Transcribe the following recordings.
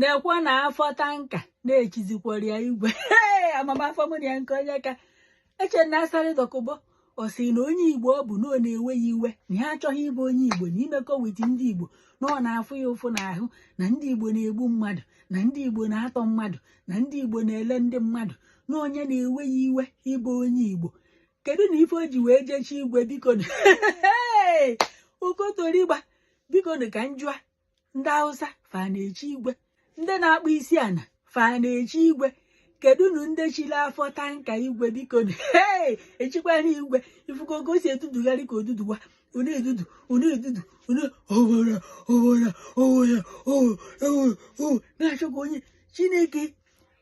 na-ekwe na afọ tanka na-echizikwara ya igwe amamafọ m ya nke onye ka eche na Asari Dokubo ọ sị na onye Igbo ọ bụ na ọ na-ewe ya iwe na ya achọghị ịbụ onye Igbo na imekọ witi ndị Igbo na ọ na-afụ ya ụfụ n'ahụ na ndị Igbo na-egbu mmadụ na ndị Igbo na-atọ mmadụ na ndị Igbo na-ele ndị mmadụ na onye na-ewe ya iwe ịbụ onye Igbo. Kedu na ife o ji wee jechi igwe biko Okotorigba biko ka njụa ndị Hausa fa na-echi igwe, ndị na-akpụ isi ana fa na-echi igwe, kedu nu ndị chiri afọ tanka igwe biko echikwana igwe ifuko si etudugharị ka oduduwa onedudu na-achọ ka onye Chineke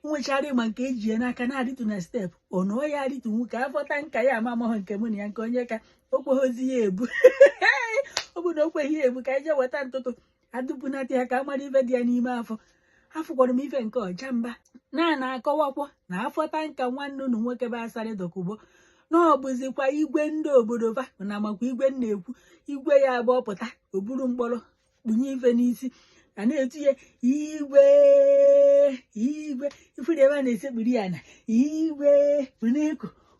nwechara ịma nke eji ya n'aka na-adịtụ na steepụ ọnụ ya adịtụ nwoke afọ tanka ya ama amahụ nke mụ na ya nke onye ka okweghịzi ya ebu ọ bụ na okweghị ya ebu ka anyị jee weta ntụtụ adụpụnata ya ka a mara ife dị ya n'ime afọ. Afụkwara m ife nke ọja mba na-akọwakwa na afọ tanka nwanne unu nwoke bụ Asari Dokubo na ọ bụzikwa igwe ndị obodo fa na makwa igwe na-ekwu igwe ya abụọ pụta o buru mkpọrọ kpunye ife n'isi a na-etinye igwe ifuru ebe a na-esekpuri ya na igwe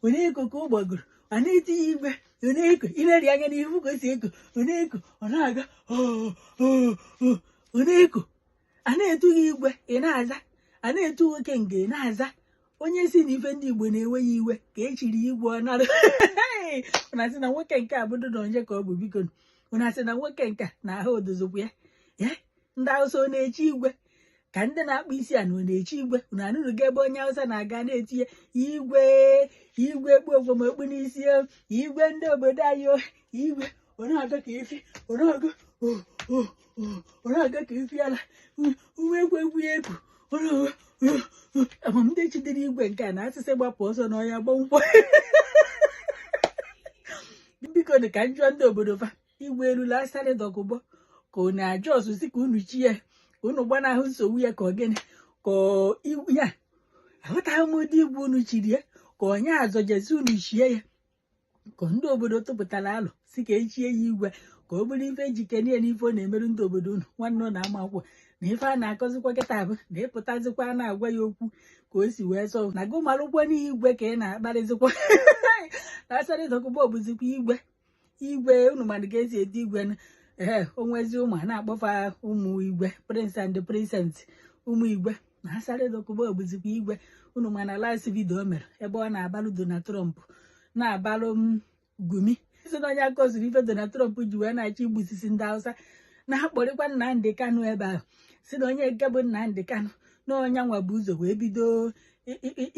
oneko ka ụgbọgụrụ a na-etinye igwe oneko ileri anya n'ihu ka o si eko oneko ọ na-aga oneko a na-etughị igwe ị na-aza a na-etu nwoke nge na-aza onye si na ife ndị Igbo na-ewe ya iwe ka echiri igwe ọ nara ụna sị na nwoke nke a bụdo na onye ka ọ bụ biko ụna sị na nwoke nke na ahụ odozokwu ya ndị Hausa ọ na-echi igwe ka ndị na-akpụ isi a na ọ na-echi igwe ụna anụrụga ebe onye Hausa na-aga na-etinye igwe kpu okpomọkpu n'isi igwe ndị obodo anyị igwe ọ na-aga ka efi ọ na-aga ka efi ala uwe egwu ya eku amamde chidere igwe nke a na asịsị gbapụ ọsọ n'ọnya gbọmkwọ biko ka njụọ ndị obodo fa igwe erula Asari Dokubo ka unu ajọ ọsụsị ka unu chi ya ka unu gbanahụ nsogbu ya ka ọ gịnị ka ya ahụtaghị m ụdị igwe unu chiri ya ka onye azọjezi unu chie ya ka ndị obodo tụpụtara alụ si ka echie ya igwe ka ọ bụrụ ife ejikere ya n'ife ọ na-emerụ ndị obodo unu nwanne ọ na-ama akwụkwọ na ife a na-akọzikwa kịta bụ na ịpụtazikwa na-agwa ya okwu ka o si wee sọ na gụmalụkwa n'ihe igwe ka ị na-akparịzikwa na Asari Dokubo bụzikwa igwe unu madụ ka esi eti igwe onwezi ụmụ a na-akpọfa ụmụ igwe prince and princess ụmụ igwe na Asari Dokubo bụzikwa igwe unu mana last video mere ebe ọ na-abalụ Donald Trump na-abalụ Gumi si na onye akọziri ife Donald Trump ji wee na-achọ igbusisi ndị Hausa na-akpọrịkwa Nnamdi Kanu ebe ahụ si na onye nke bụ Nnamdi Kanu na onye nwa bụ ụzọ wee bido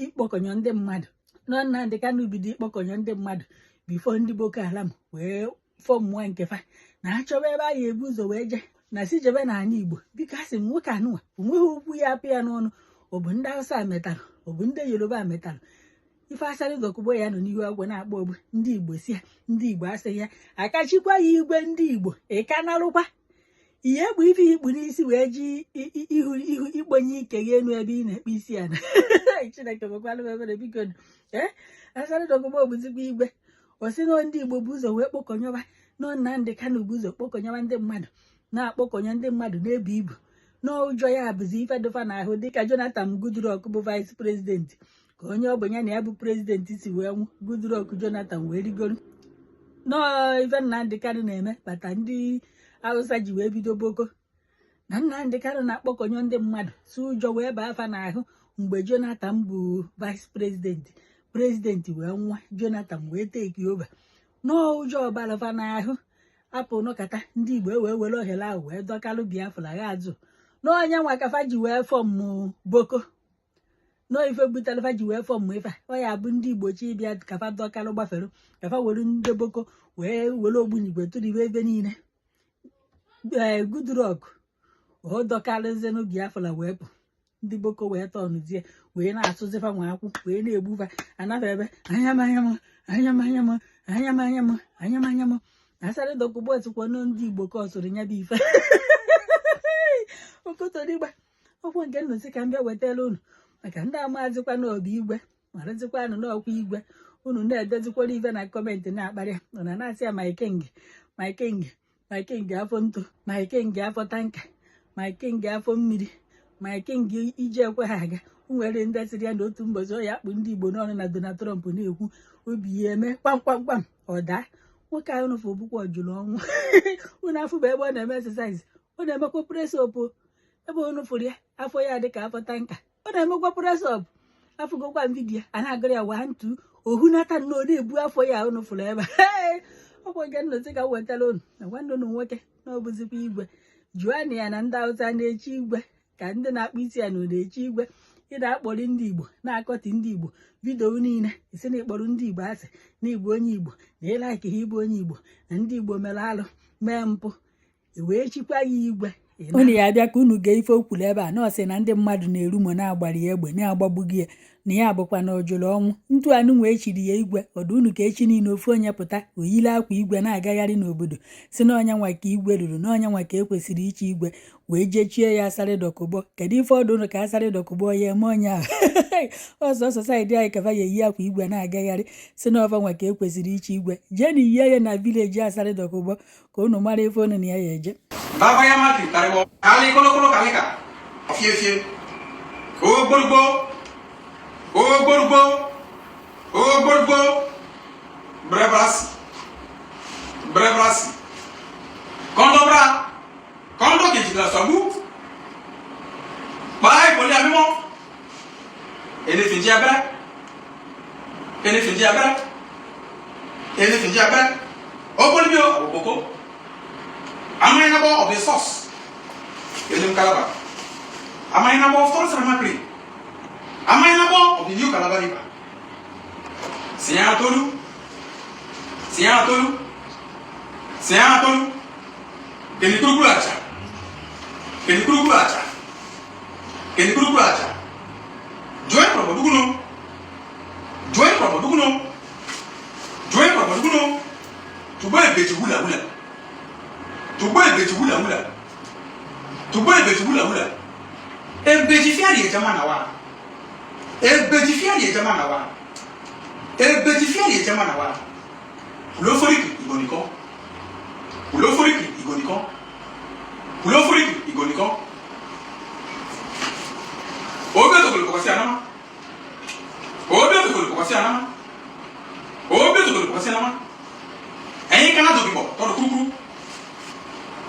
ịkpọkọnyọ ndị mmadụ na Nnamdi Kanu bido ịkpọkọnyọ ndị mmadụ bifo ndị Boko Haram wee fọmụọ nke fa na-achọba ebe a ga-ebu ụzọ wee jee na si jebe n'ala Igbo biko asị m nwoke anụwa onweghị okwu ya apị ya n'ọnụ ọ bụ ndị Hausa metalụ ọ bụ ndị Yoruba metalụ ife Asari Dokubo ya nọ n'ihu agwọ na-akpọ ogbu ndị Igbo si ya ndị Igbo asị ya akachikwa ya igwe ndị Igbo ị ka narụkwa ihe bụ ife ikpu n'isi wee ji ihu ikponye ike gị enu ebe ị na-ekpe isi ya na Chineke mekwalụ ebere biko Asari Dokubo bụzikwa igwe osi na ndị Igbo bụ ụzọ wee kpọkọnyọba na Nnamdi Kanu bụ ụzọ kpọkọnyọba ndị mmadụ na-akpọkọnyọ ndị mmadụ na-ebu ibu n'ụjọ ya bụzi ife dịfa n'ahụ dịka Jonathan Goodluck bụ vice president ka onye ọ bụ ya na ya bụ president si wee nwụ Goodluck Jonathan wee rigoro n'ife Nnamdi Kanu na-eme bata ndị Hausa ji wee bido boko na Nnamdi Kanu na-akpọkọnyọ ndị mmadụ si ụjọ wee baa afa n'ahụ mgbe Jonathan bụ vice president wee nwa Jonathan wee teki over n'ụjọ ọbalafa n'ahụ apụ nọkata ndị Igbo wee were ohere ahụ wee dọkalụ Biafra ha azụ n'onye nwa kafa ji wee fọmụ boko n'ife butere fa ji wee fọmụ ife ọ ya bụ ndị Igbo chi bịa kafa dọkalụ gbafere kafa were ndị boko wee were ogbunigwe tụriwe ebe niile Goodluck ọ dọkalụzinụ Biafra wee pụ ndị boko wee tọnụzie wee na-asụzifa nwa akwụ wee na-egbufa anafa ebe anyam Asari Dokubo etukwa ndị Igbo ka ọ sụrụ nya bụ ife Okotorigba ọkwa nke nnụsị ka m bịa wetara unu maka ndị amazikwa n'obi igwe marazikwa anụ n'ọkwa igwe unu na-edezikwara ife na kọmentị na-akparịa na na-asị ya my king afọ ntụ my king afọ tanka my king afọ mmiri ma king ije ekwe ha aga nwere ndị siri ya na otu mbọchị ọ ya akpụ ndị Igbo n'ọnụ na Donald Trump na-ekwu obi ya eme kpamkpamkpam ọ daa nwoke ahụ nụfụ bụkwa ọjụrụ ọnwụ unu afụ bụ ebe ọ na-eme exercise ọ na-emekwa press up ebe unu fụrụ ya afọ ya dị ka afọ tanka ọ na-emekwa press up afụgokwa vidiyo a na-agụrụ ya 1 2 ohunata nnọọ na-ebu afọ ya unu fụrụ ebe ọkwa ge nnọtị ka wetara unu na nwanne unu nwoke na ọ bụzikwa Igwe jụọ ya na ndị Hausa na-echi Igwe ka ndị na-akpụ isi ya na na-echi Igwe ị na-akpọrọ ndị Igbo na-akọtị ndị Igbo vidio niile isi na ịkpọrọ ndị Igbo asị na Igbo onye Igbo na ịlaiki ha ịbụ onye Igbo na ndị Igbo mere alụ mee mpụ wee chikwa ya Igwe unu ya abịa ka unu gee ife okwuru ebe a na ọ sị na ndị mmadụ na-eru ma na-agbara ya egbe na-agbagbughị ya na ya bụkwa na ọjụrụ ọnwụ ntụ anụ wee chiri ya Igwe ọdụ unu ka echi niile ofu onye pụta oyile akwa Igwe na-agagharị n'obodo si na ọnya nwa ka Igwe ruru na ọnya nwa ka ekwesịrị iche Igwe wee jechie ya Asari Dokubo kedu ife ọdụ unu ka Asari Dokubo ya eme onye ahụ ọzọ sosaiti anyị kava ya eyi akwa Igwe na-agagharị si na ọfa nwa ka ekwesịrị iche Igwe jee na ihe ya na vileji Asari Dokubo ka unu mara ife unu na ya eje Baba ya mati karibo kali kolo kalika ofie o borgo brevras kondo ke jira sabu bai boli amimo ene finji abra o boli bio oboko amay na bo of the sauce elim kalaba amay na bo of torres ramakri amay na bo of the new Calabar river siya tolu keni kurukulacha join proboduguno tuboy beti hula ebetifiari ejamana wa Puloforiki igoniko obeto kolokasi anama ẹ̀yin kana dogibo todo kukuru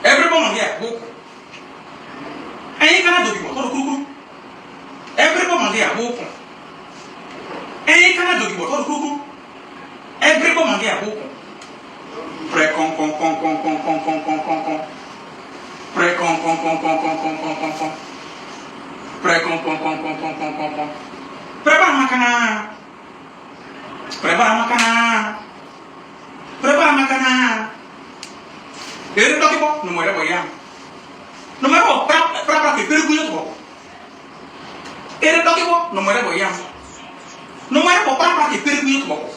everybody here boku ẹ̀yin kana dogibo todo kukuru everybody here boku ẹ̀yin kana dogibo todo kukuru everybody here boku Precon Prepara makana. Ere dokibo no muere boyam. No me bo pra que pergunha to. Ere dokibo no muere boyam. No muere bo pra que pergunha to.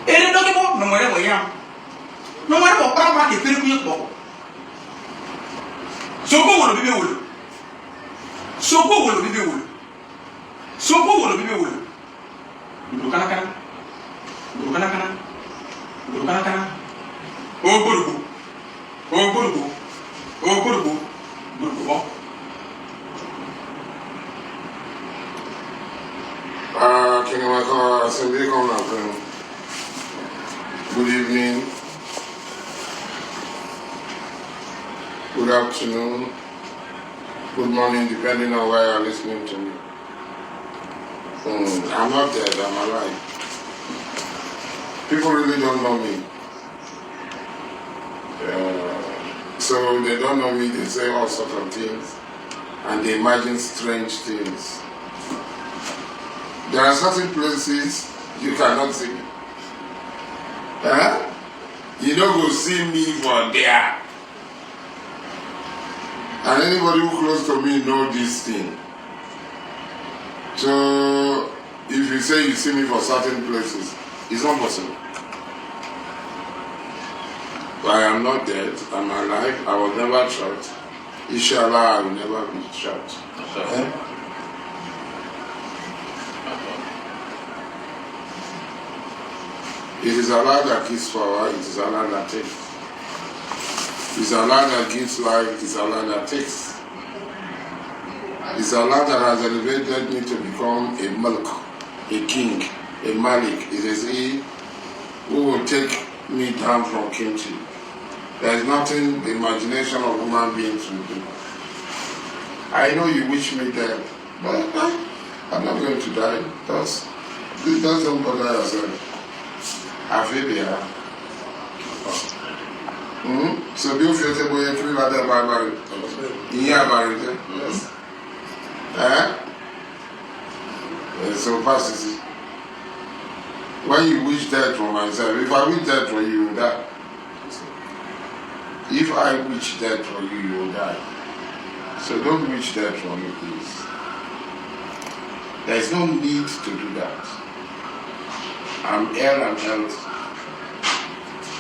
Ere dokibo no muere boyam. No muere bo pra que pergunha to. Soko wolo bibe wolo. Burukana. Ogorugo. Good evening, good afternoon, good morning, depending on where you're listening to me. I'm not dead, I'm alive. People really don't know me. So they don't know me, they say all sorts of things, and they imagine strange things. There are certain places you cannot see me. You don't go see me for there. And anybody who close to me know this thing. So if you say you see me for certain places, it's not possible. But I am not dead, I'm alive, I was never shot. Inshallah, I will never be shot. It is Allah that gives power, it is Allah that takes. It is Allah that gives life, it is Allah that takes. It's Allah that has elevated me to become a Malik, a king, a Malik. It is He who will take me down from kingship. There is nothing the imagination of human beings will do. I know you wish me dead, but I'm not going to die. Just don't bother yourself. I feel there. So do you feel the way you feel like that by marriage? Yeah, marriage. Yes. So pass it. When you wish death for myself, if I wish death for you, you will die. If I wish death for you, you will die. So don't wish death for me, please. There is no need to do that. I'm ill and healthy.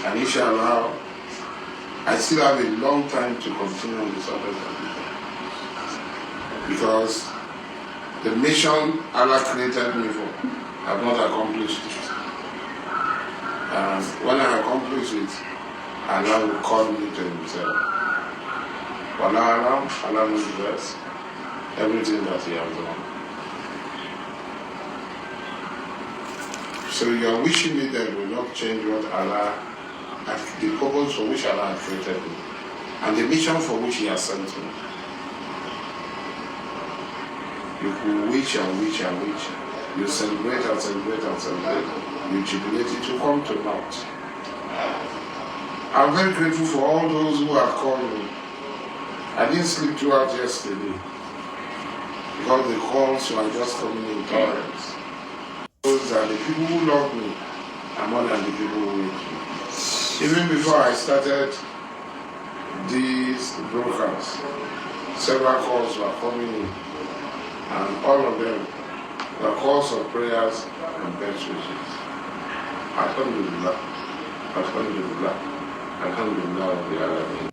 And inshallah, I still have a long time to continue on this other thing. Because the mission Allah created me for, I've not accomplished it. And when I accomplish it, Allah will call me to Himself. Allah knows the best, everything that He has done. So your wishing me that will not change what Allah, the purpose for which Allah has created me, and the mission for which He has sent me. You could wish and wish and wish. You celebrate and celebrate and celebrate. You jubilate, it will come to naught. I'm very grateful for all those who have called me. I didn't sleep throughout yesterday because the calls were just coming in torrents. Those are the people who love me are more than the people who hate me. Even before I started these broadcasts, several calls were coming in, and all of them were calls of prayers and best wishes. Alhamdulillah, Alhamdulillah, Alhamdulillah.